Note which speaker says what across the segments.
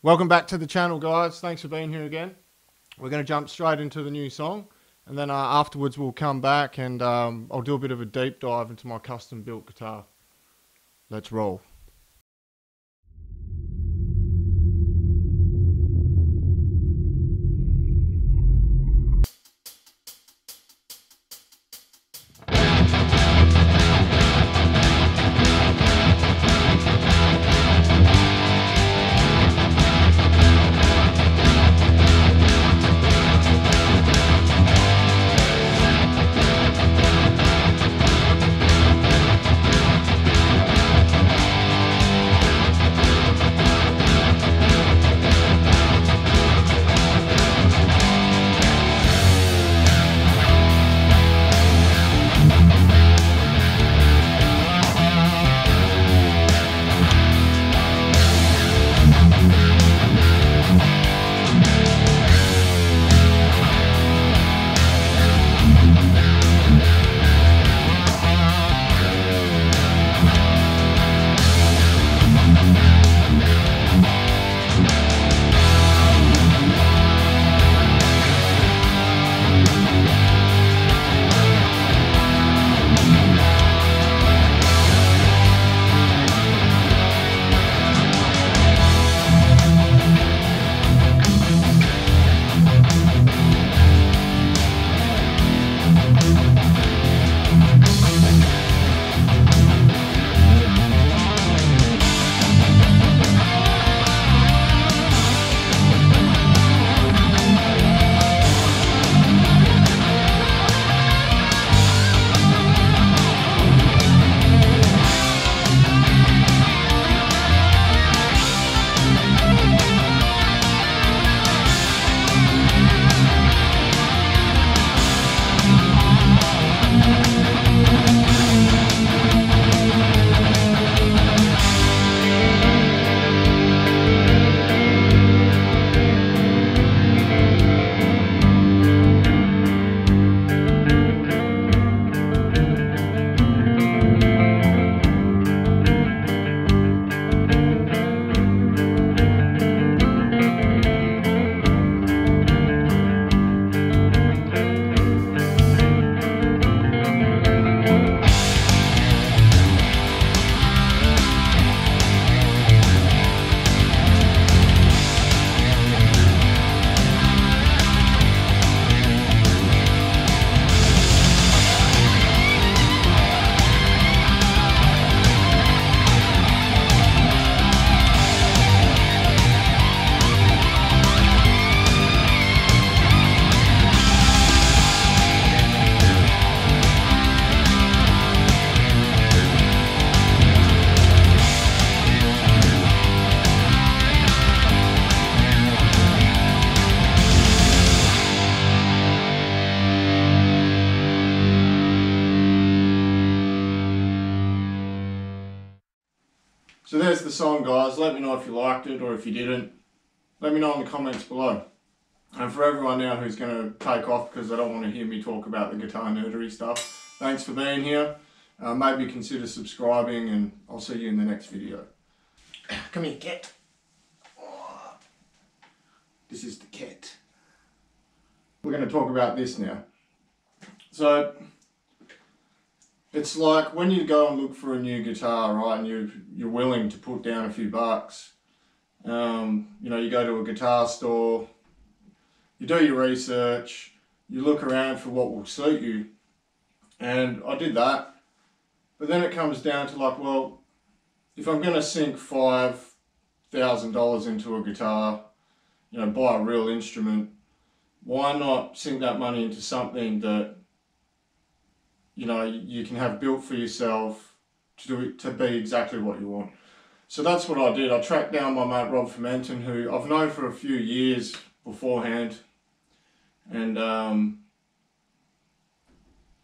Speaker 1: Welcome back to the channel, guys. Thanks for being here again. We're going to jump straight into the new song, and then afterwards we'll come back and I'll do a bit of a deep dive into my custom built guitar. Let's roll. So there's the song, guys. Let me know if you liked it or if you didn't. Let me know in the comments below. And for everyone now who's going to take off because they don't want to hear me talk about the guitar nerdery stuff, thanks for being here. Maybe consider subscribing, and I'll see you in the next video. Come here, cat. Oh, this is the cat. We're going to talk about this now. So it's like when you go and look for a new guitar, right, and you're willing to put down a few bucks. You know, you go to a guitar store, you do your research, you look around for what will suit you, and I did that. But then it comes down to like, well, if I'm going to sink $5,000 into a guitar, you know, buy a real instrument, why not sink that money into something that, you know, you can have built for yourself to be exactly what you want. So that's what I did. I tracked down my mate Rob Formentin, who I've known for a few years beforehand, and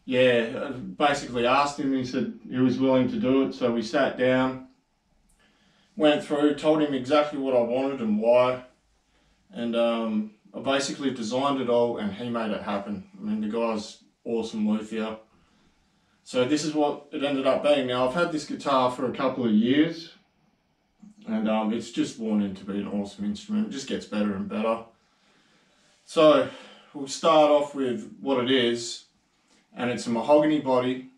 Speaker 1: yeah, basically asked him. He said he was willing to do it, so we sat down, went through, told him exactly what I wanted and why, and I basically designed it all and he made it happen. I mean, the guy's awesome luthier. So this is what it ended up being. Now, I've had this guitar for a couple of years, and it's just worn into be an awesome instrument. It just gets better and better. So we'll start off with what it is, and it's a mahogany body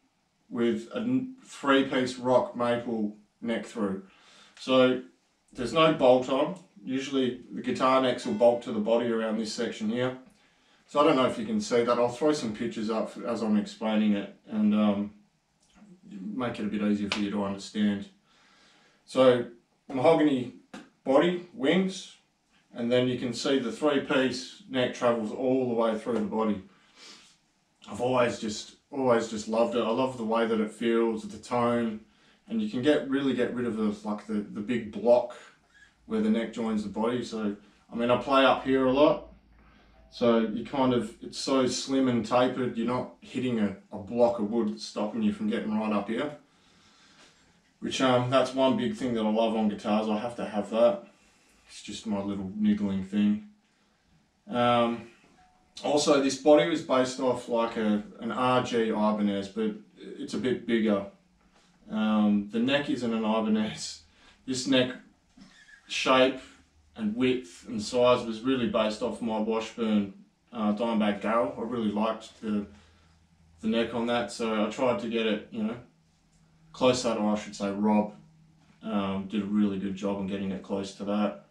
Speaker 1: with a 3-piece rock maple neck through. So there's no bolt on. Usually the guitar necks will bolt to the body around this section here. So I don't know if you can see that. I'll throw some pictures up as I'm explaining it, and make it a bit easier for you to understand. So mahogany body, wings, and then you can see the 3-piece neck travels all the way through the body. I've always just loved it. I love the way that it feels, the tone, and you can really get rid of the big block where the neck joins the body. So I mean, I play up here a lot, so you it's so slim and tapered, you're not hitting a block of wood stopping you from getting right up here. Which that's one big thing that I love on guitars. I have to have that. It's just my little niggling thing. Also, this body was based off like an RG Ibanez, but it's a bit bigger. The neck isn't an Ibanez. This neck shape and width and size was really based off my Washburn Dimebag Cry. I really liked the neck on that, so I tried to get it, you know, closer to, I should say, Rob. Did a really good job on getting it close to that.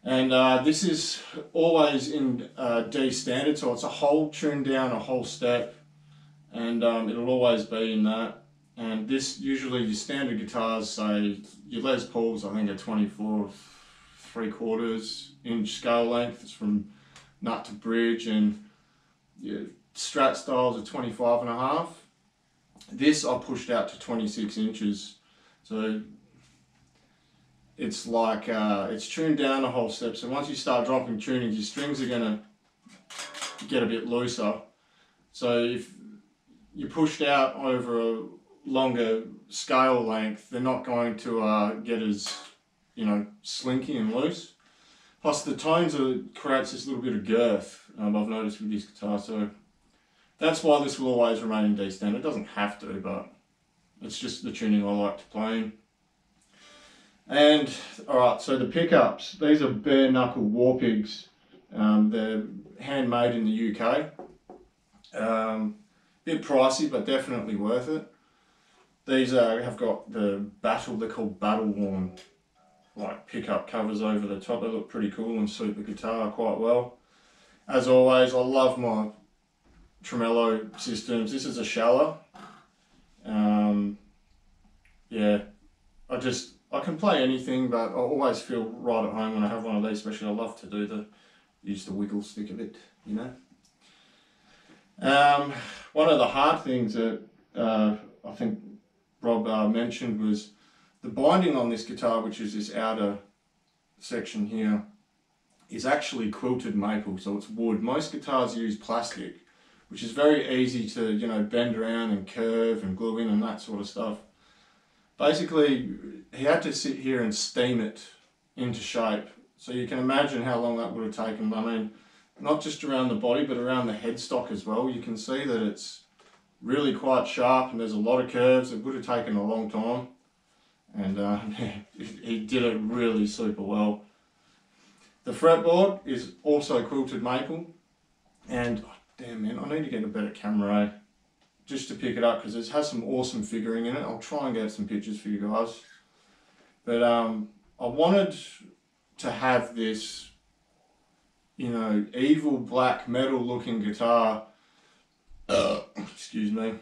Speaker 1: And this is always in D standard, so it's a whole tune down, a whole step, and it'll always be in that. And this, usually your standard guitars, say your Les Pauls, I think are 24 3/4 scale length. It's from nut to bridge, and your Strat styles are 25.5. This I pushed out to 26 inches, so it's like it's tuned down a whole step. So once you start dropping tunings, your strings are gonna get a bit looser. So if you pushed out over a longer scale length, they're not going to get as, you know, slinky and loose. Plus the tones creates this little bit of girth, I've noticed with this guitar, so that's why this will always remain in D standard. It doesn't have to, but it's just the tuning I like to play in. And alright, so the pickups, these are bare knuckle Warpigs. They're handmade in the UK. Bit pricey, but definitely worth it. These have got the they're called battle worn, like pickup covers over the top. They look pretty cool and suit the guitar quite well. As always, I love my tremolo systems. This is a Shallow. Yeah, I can play anything, but I always feel right at home when I have one of these. Especially, I love to use the wiggle stick a bit, you know. One of the hard things that I think Rob mentioned was the binding on this guitar, which is this outer section here, is actually quilted maple, so it's wood. Most guitars use plastic, which is very easy to, you know, bend around and curve and glue in and that sort of stuff. Basically, he had to sit here and steam it into shape. So you can imagine how long that would have taken. I mean, not just around the body, but around the headstock as well. You can see that it's really quite sharp and there's a lot of curves. It would have taken a long time. And he did it really super well. The fretboard is also quilted maple. And, oh, damn man, I need to get a better camera, just to pick it up, because it has some awesome figuring in it. I'll try and get some pictures for you guys. But I wanted to have this, you know, evil black metal looking guitar, excuse me,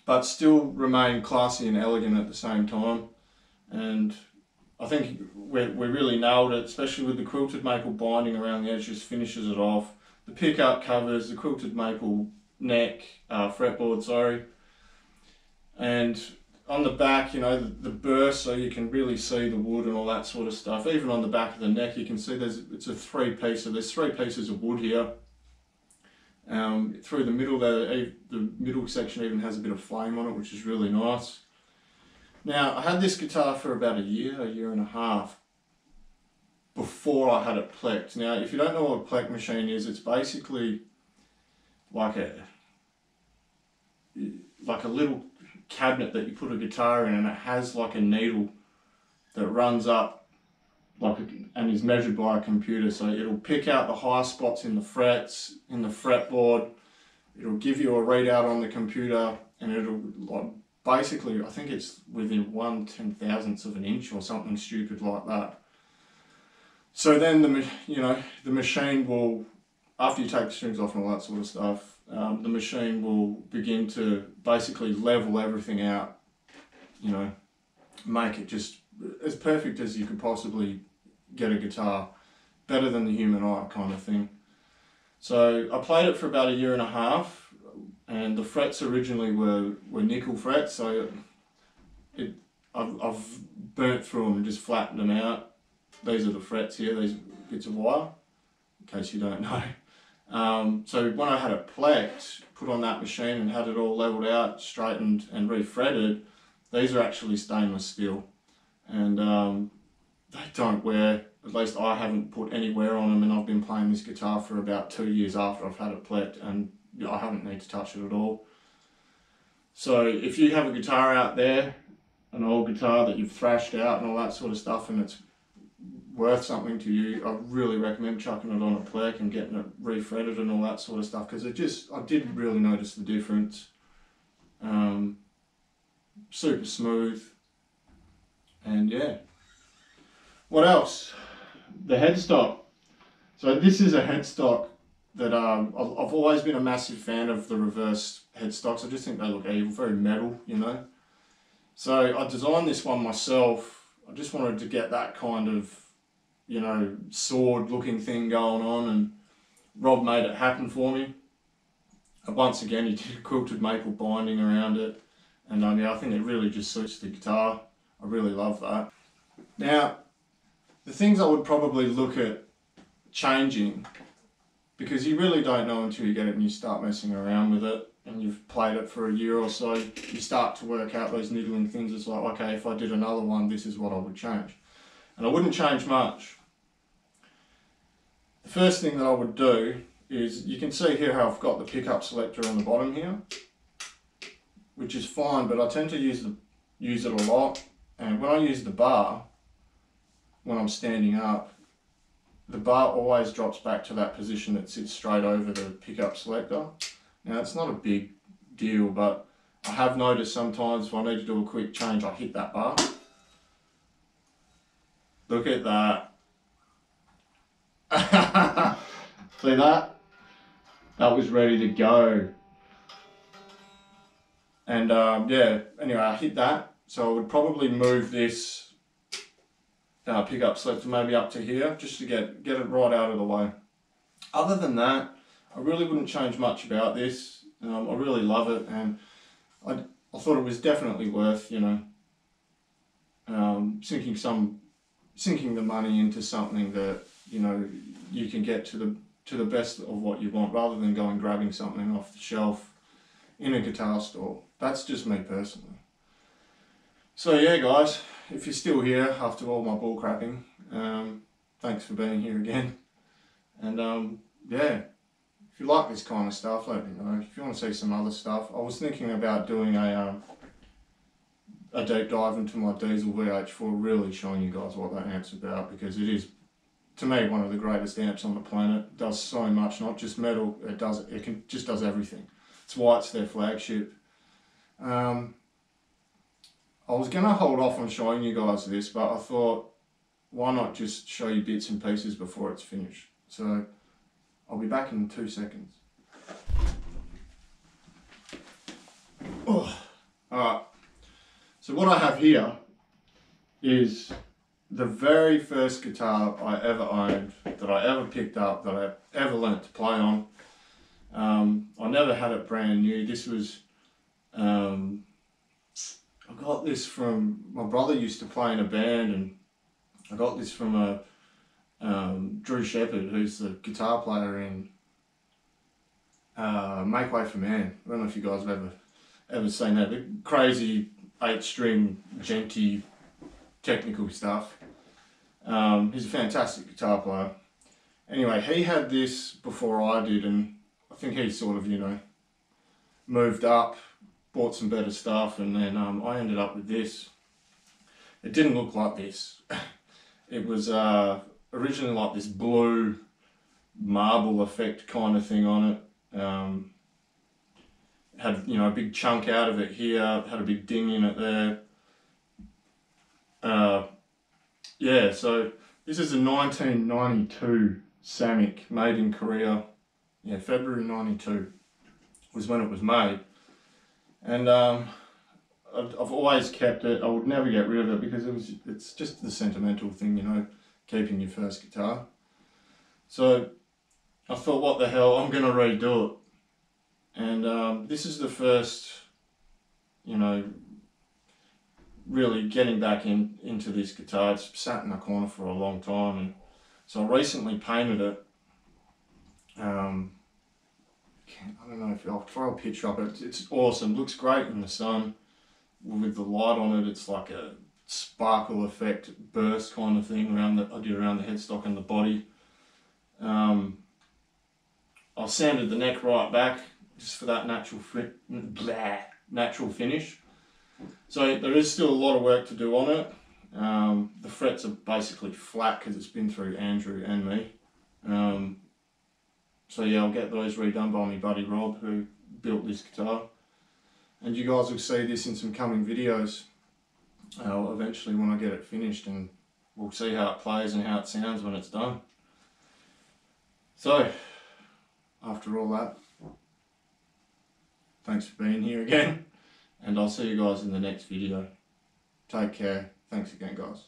Speaker 1: but still remain classy and elegant at the same time. And I think we really nailed it, especially with the quilted maple binding around the edge, just finishes it off. The pickup covers, the quilted maple neck, fretboard, sorry. And on the back, you know, the burst, so you can really see the wood and all that sort of stuff. Even on the back of the neck, you can see it's a 3-piece, so there's 3 pieces of wood here. Through the middle there, the middle section even has a bit of flame on it, which is really nice. Now, I had this guitar for about a year and a half before I had it plecked. Now, if you don't know what a pleck machine is, it's basically like a little cabinet that you put a guitar in, and it has like a needle that runs up and is measured by a computer. So it'll pick out the high spots in the frets, in the fretboard. It'll give you a readout on the computer, and it'll basically, I think it's within 1/10,000th of an inch or something stupid like that. So then the machine will, after you take the strings off and all that sort of stuff, the machine will begin to basically level everything out, make it just as perfect as you could possibly get a guitar, better than the human eye kind of thing. So I played it for about 1.5 years, and the frets originally were nickel frets, so I've burnt through them and just flattened them out. These are the frets here, these bits of wire, in case you don't know. So when I had it plecked, put on that machine and had it all leveled out, straightened and refretted, these are actually stainless steel, and they don't wear. At least I haven't put any wear on them, and I've been playing this guitar for about 2 years after I've had it plecked, and I haven't need to touch it at all. So if you have a guitar out there, an old guitar that you've thrashed out and all that sort of stuff, and it's worth something to you, I really recommend chucking it on a pleck and getting it refretted and all that sort of stuff, because I did really notice the difference. Super smooth, and yeah. What else? The headstock. So this is a headstock that I've always been a massive fan of, the reverse headstocks. I just think they look evil, very metal, So I designed this one myself. I just wanted to get that kind of, sword looking thing going on, and Rob made it happen for me. And once again, he did a quilted maple binding around it, and yeah, I think it really just suits the guitar. I really love that. Now, the things I would probably look at changing, because you really don't know until you get it and you start messing around with it and you've played it for a year or so, you start to work out those niggling things. It's like, okay, if I did another one, this is what I would change. And I wouldn't change much. The first thing that I would do is, you can see here how I've got the pickup selector on the bottom here, which is fine, but I tend to use it a lot. And when I use the bar, when I'm standing up, the bar always drops back to that position that sits straight over the pickup selector. Now, it's not a big deal, but I have noticed sometimes if I need to do a quick change, I hit that bar. Look at that. See that? That was ready to go. And yeah, anyway, I hit that. So I would probably move this pickup selector maybe up to here, just to get it right out of the way. Other than that, I really wouldn't change much about this. I really love it, and I thought it was definitely worth, sinking the money into something that you can get to the best of what you want, rather than going grabbing something off the shelf in a guitar store. That's just me personally. So yeah, guys, if you're still here after all my bull crapping, thanks for being here again. And yeah, if you like this kind of stuff, let me know. If you want to see some other stuff, I was thinking about doing a deep dive into my Diezel VH4, really showing you guys what that amp's about, because it is, to me, one of the greatest amps on the planet. It does so much, not just metal, it just does everything. It's why it's their flagship. I was going to hold off on showing you guys this, but I thought, why not just show you bits and pieces before it's finished? So I'll be back in 2 seconds. Oh, alright. So what I have here is the very first guitar I ever owned, that I ever picked up, that I ever learnt to play on. I never had it brand new. This was, I got this from, my brother used to play in a band, and I got this from Drew Shepherd, who's the guitar player in Make Way for Man. I don't know if you guys have ever seen that, the crazy 8-string genty technical stuff. He's a fantastic guitar player. Anyway, he had this before I did, and I think he sort of, moved up, bought some better stuff, and then I ended up with this. it didn't look like this. It was originally like this blue marble effect kind of thing on it. Had, you know, a big chunk out of it here, had a big ding in it there. Yeah, so this is a 1992 Samick made in Korea. Yeah, February 92 was when it was made. And I've always kept it. I would never get rid of it because it's just the sentimental thing, you know, keeping your first guitar. So I thought, what the hell, I'm going to redo it. And this is the first, you know, really getting back into this guitar. It's sat in the corner for a long time, and so I recently painted it. I don't know if I'll throw a picture up. It's awesome. Looks great in the sun with the light on it. It's like a sparkle effect burst kind of thing I did around the headstock and the body. I sanded the neck right back just for that natural finish. So there is still a lot of work to do on it. The frets are basically flat because it's been through Andrew and me. So yeah, I'll get those redone by my buddy Rob, who built this guitar. And you guys will see this in some coming videos eventually when I get it finished, and we'll see how it plays and how it sounds when it's done. So, after all that, thanks for being here again, and I'll see you guys in the next video. Take care. Thanks again, guys.